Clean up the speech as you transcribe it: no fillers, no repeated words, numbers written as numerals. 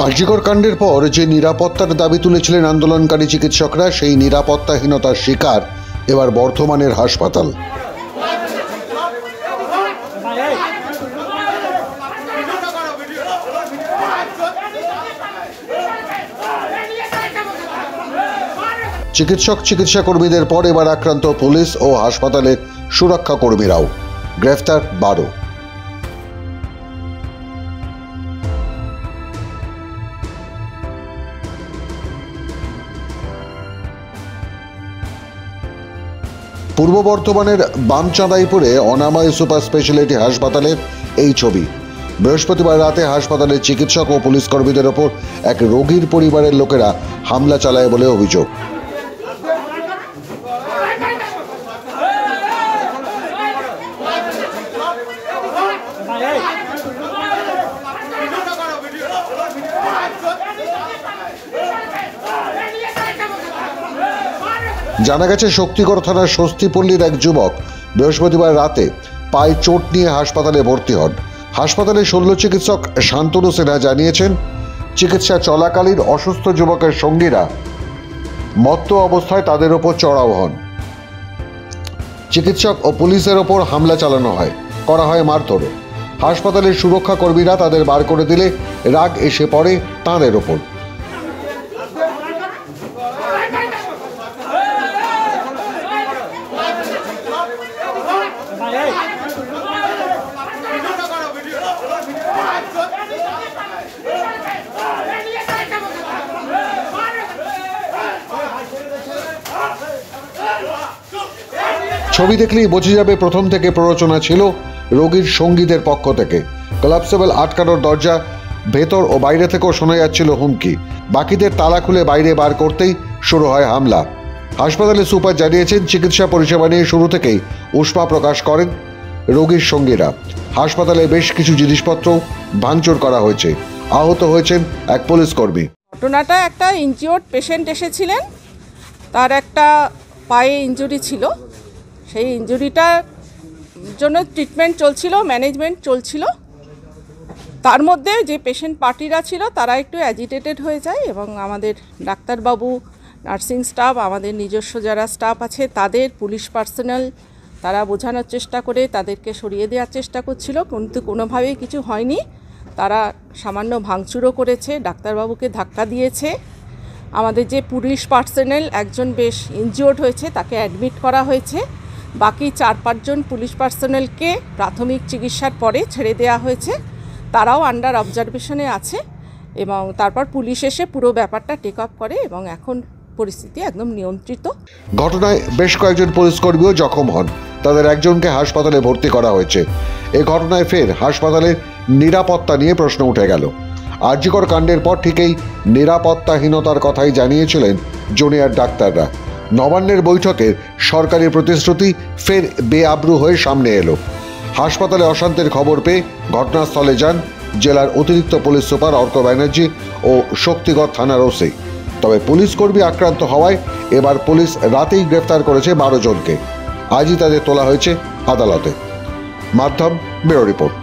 আরজিকর কাণ্ডের পর যে নিরাপত্তার দাবি তুলেছিলেন আন্দোলনকারী চিকিৎসকরা, সেই নিরাপত্তাহীনতার শিকার এবার বর্ধমানের হাসপাতাল। চিকিৎসা কর্মীদের পর এবার আক্রান্ত পুলিশ ও হাসপাতালের সুরক্ষা কর্মীরাও। গ্রেফতার 12। পূর্ব বর্ধমানের বামচাঁদাইপুরে অনাময় সুপার স্পেশালিটি হাসপাতালের এই ছবি। বৃহস্পতিবার রাতে হাসপাতালের চিকিৎসক ও পুলিশ কর্মীদের ওপর এক রোগীর পরিবারের লোকেরা হামলা চালায় বলে অভিযোগ। জানা গেছে, শক্তিগড় থানার স্বস্তিপল্লীর এক যুবক বৃহস্পতিবার রাতে পায়ে চোট নিয়ে হাসপাতালে ভর্তি হন। হাসপাতালের শল্য চিকিৎসক শান্তনু সিনহা জানিয়েছেন, চিকিৎসা চলাকালীন অসুস্থ যুবকের সঙ্গীরা মত্ত অবস্থায় তাদের ওপর চড়াও হন। চিকিৎসক ও পুলিশের ওপর হামলা চালানো হয়, করা হয় মারধর। হাসপাতালের সুরক্ষা কর্মীরা তাদের বার করে দিলে রাগ এসে পড়ে তাঁদের ওপর। ছবি দেখলেই বোঝা যাবে প্রথম থেকে প্ররোচনা ছিল রোগীর সঙ্গীদের পক্ষ থেকে। কলাপসেবল আটকানোর দরজা ভেতর ও বাইরে থেকেও শোনা যাচ্ছিল হুমকি। বাকিদের তালা খুলে বাইরে বার করতেই শুরু হয় হামলা। হাসপাতালের সুপার জানিয়েছেন, চিকিৎসা পরিষেবা নিয়ে শুরু থেকেই উষ্মা প্রকাশ করেন রোগীর সঙ্গীরা। হাসপাতালে বেশ কিছু জিনিসপত্র ভাঙচুর করা হয়েছে। আহত হয়েছেন এক পুলিশ কর্মী। ঘটনাটা একটা ইনজিওর্ড পেশেন্ট এসেছিলেন, তার একটা পায়ে ইনজুরি ছিল। সেই ইনজুরিটার জন্য ট্রিটমেন্ট চলছিল, ম্যানেজমেন্ট চলছিল। তার মধ্যে যে পেশেন্ট পার্টিরা ছিল তারা একটু অ্যাজিটেটেড হয়ে যায় এবং আমাদের ডাক্তারবাবু, নার্সিং স্টাফ, আমাদের নিজস্ব যারা স্টাফ আছে তাদের, পুলিশ পার্সোনাল, তারা বোঝানোর চেষ্টা করে তাদেরকে সরিয়ে দেওয়ার চেষ্টা করছিল, কিন্তু কোনোভাবেই কিছু হয়নি। তারা সামান্য ভাঙচুরও করেছে, ডাক্তারবাবুকে ধাক্কা দিয়েছে। আমাদের যে পুলিশ পার্সোনাল একজন বেশ ইনজিওর্ড হয়েছে, তাকে অ্যাডমিট করা হয়েছে। বাকি 4-5 জন পুলিশ পার্সোনালকে প্রাথমিক চিকিৎসার পরে ছেড়ে দেওয়া হয়েছে। তারাও আন্ডার অবজারভেশনে আছে এবং তারপর পুলিশ এসে পুরো ব্যাপারটা টেক আপ করে এবং এখন পরিস্থিতি একদম নিয়ন্ত্রিত। ঘটনায় বেশ কয়েকজন পুলিশ কর্মীও জখম হন। তাদের একজনকে হাসপাতালে ভর্তি করা হয়েছে। এই ঘটনায় ফের হাসপাতালের নিরাপত্তা নিয়ে প্রশ্ন উঠে গেল। আরজিকর কাণ্ডের পর থেকেই নিরাপত্তাহীনতার কথাই জানিয়েছিলেন জুনিয়র ডাক্তাররা। নবান্নের বৈঠকের সরকারি প্রতিশ্রুতি ফের বেআব্রু হয়ে সামনে এলো। হাসপাতালে অশান্তির খবর পেয়ে ঘটনাস্থলে যান জেলার অতিরিক্ত পুলিশ সুপার অর্ক ব্যানার্জি ও শক্তিগড় থানার ওসি। তবে পুলিশ কর্মী আক্রান্ত হওয়ায় এবার পুলিশ রাতেই গ্রেফতার করেছে 12 জনকে। আজই তাদের তোলা হয়েছে আদালতে। মাধ্যম ব্যুরো রিপোর্ট।